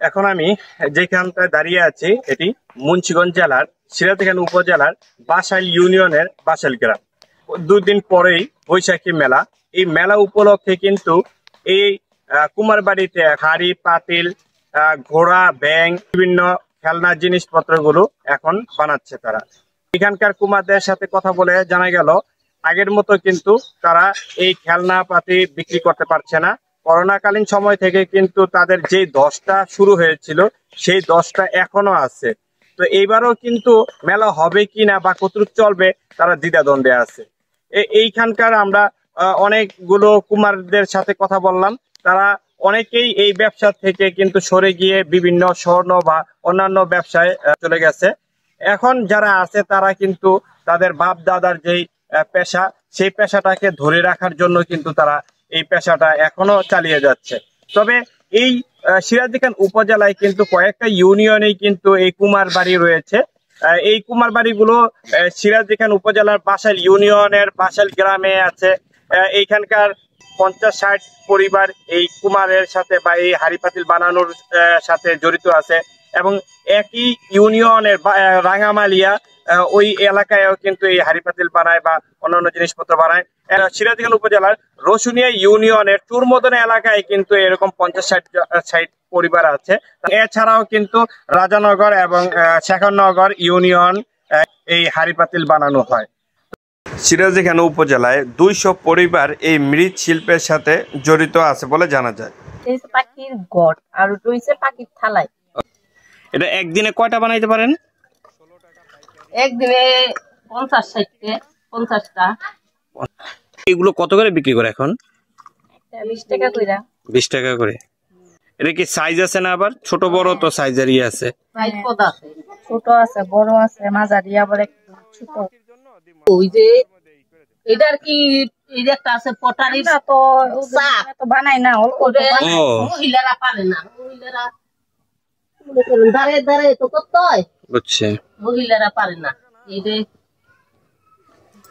এখন আমি যেখানটায় দাঁড়িয়ে আছি এটি মুন্সিগঞ্জ জেলার সিরাজদিখান উপজেলার বাসাইল ইউনিয়নের বাসাইল গ্রাম। 2 দিন পরেই বৈশাখী মেলা। এই মেলা উপলক্ষে কিন্তু এই কুমারবাড়িতে হাড়ি পাতিল, ঘোড়া, ব্যাং, বিভিন্ন খেলনার জিনিসপত্রগুলো এখন বানাচ্ছে তারা। এখানকার কুমারদের সাথে কথা বলে জানা গেল আগের মতো কিন্তু তারা এই খেলনা পাতি বিক্রি করতে পারছে না। করোনাকালীন সময় থেকে কিন্তু তাদের যে দশটা শুরু হয়েছিল সেই দশটা এখনো আছে। তো এইবারও কিন্তু মেলা হবে কিনা বা কতটুকু চলবে তারা দ্বিধাদ্বন্দ্বে আছে। এইখানকার আমরা অনেকগুলো কুমারদের সাথে কথা বললাম। তারা অনেকেই এই ব্যবসা থেকে কিন্তু সরে গিয়ে বিভিন্ন স্বর্ণ বা অন্যান্য ব্যবসায় চলে গেছে। এখন যারা আছে তারা কিন্তু তাদের বাপ দাদার যেই পেশা সেই পেশাটাকে ধরে রাখার জন্য কিন্তু তারা এই পেশাটা এখনো চালিয়ে যাচ্ছে। তবে এই সিরাজদিখান উপজেলায় কিন্তু কয়েকটা ইউনিয়নেই কিন্তু এই কুমার বাড়ি রয়েছে। এই কুমার বাড়িগুলো সিরাজদিখান উপজেলার বাসাইল ইউনিয়নের বাসাইল গ্রামে আছে। এইখানকার 50-60 পরিবার এই কুমারের সাথে বা এই হাড়ি পাতিল বানানোর সাথে জড়িত আছে এবং একই ইউনিয়নের রাঙামালিয়া ওই এলাকায়ও কিন্তু এই হাড়ি পাতিল বানায় বা অন্যান্য জিনিসপত্র বানায়। সিরাজদিখান উপজেলার রসুনিয়া ইউনিয়নের চুরমদন এলাকায় কিন্তু এরকম 50-60 পরিবার আছে। এছাড়াও কিন্তু রাজানগর এবং শেখরনগর ইউনিয়ন এই হাড়ি পাতিল বানানো হয়। সিরাজদিখান উপজেলায় 200 পরিবার এই মৃৎ শিল্পের সাথে জড়িত আছে বলে জানা যায়। পাখির গড় আর রয়েছে পাখির থালায়। এটা একদিনে কয়টা বানাইতে পারেন? একদিনে 50-60-50টা। এগুলো কত করে বিক্রি করে এখন? 20 টাকা কইরা। 20 টাকা করে। এটা কি সাইজ আছে না আবার ছোট বড় তো সাইজেরই আছে? সাইজ কত আছে? ছোট আছে, বড় আছে, মাঝারি আবার একটু ছোট। ওই যে এটার কি এই যে একটা আছে পটারিটা তো বানাই না মহিলারা পারে না। মহিলারা দাঁড়ে দাঁড়ে তো করতে হয়, বুঝছে, মহিলারা পারে না। এই যে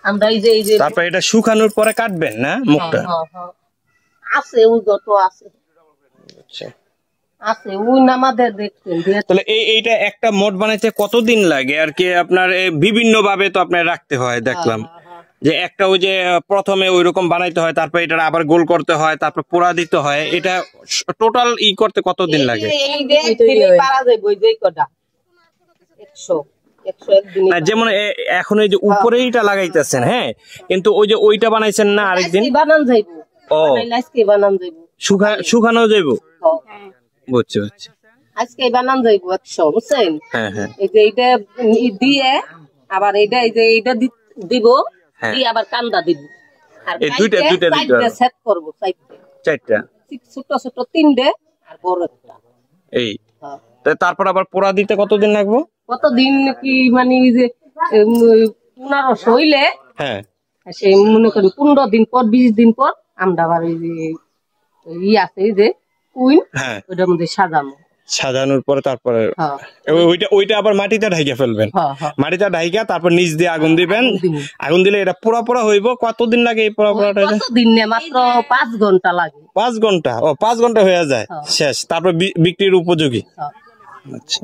আমরা এই যে তারপর এটা শুকানোর পরে কাটবেন না মুখটা? আছে ওই যত আছে। আচ্ছা আছে ওই নামাদের দেখছেন। তাহলে এইটা একটা মোট বানাইতে কতদিন লাগে আর কি? আপনার বিভিন্ন ভাবে তো আপনার রাখতে হয় দেখলাম যে একটা ওই যে প্রথমে ওই রকম বানাইতে হয়, তারপর এটা আবার গোল করতে হয়, তারপর পোড়া দিতে হয়। এটা টোটাল করতে কতদিন লাগে? যেমন এখন এই যে উপরে এইটা লাগাইতেছেন, হ্যাঁ, কিন্তু ওই যে ওইটা বানাইছেন না আরেকদিন বানান যাইব। ও বানান যাইব, শুকানো যাইব। বুঝছি বুঝছি। আজকে বানান যাইব 100, বুঝছেন? হ্যাঁ হ্যাঁ। এই যে এইটা দিয়ে আবার এইটা এই যে এইটা দিব, দিয়ে আবার কান্দা দিব। আর এই দুইটা সেট করব। চারটা ছোট ছোট 3টে আর বড় একটা। এই তারপর আবার পোড়া দিতে কতদিন লাগবে? কতদিন কি মানে যে 1500 হইলে, হ্যাঁ, সেই মনে করি 15 দিন পর 20 দিন পর আমরা আবার এই যে আছে এই যে কুইন, হ্যাঁ, ওটার মধ্যে সাজানোর পরে তারপরে ওইটা আবার মাটিতে ঢাইকা ফেলবেন। মাটিতে ঢাইকা তারপর নিচ দিয়ে আগুন দিবেন। আগুন দিলে এটা পোড়া পোড়া হইব। কতদিন লাগে এই পোড়া পোড়াটা? কতদিন না, মাত্র 5 ঘন্টা লাগে। 5 ঘন্টা? ও 5 ঘন্টা হয়ে যায় শেষ, তারপর বিক্রির উপযোগী। আচ্ছা।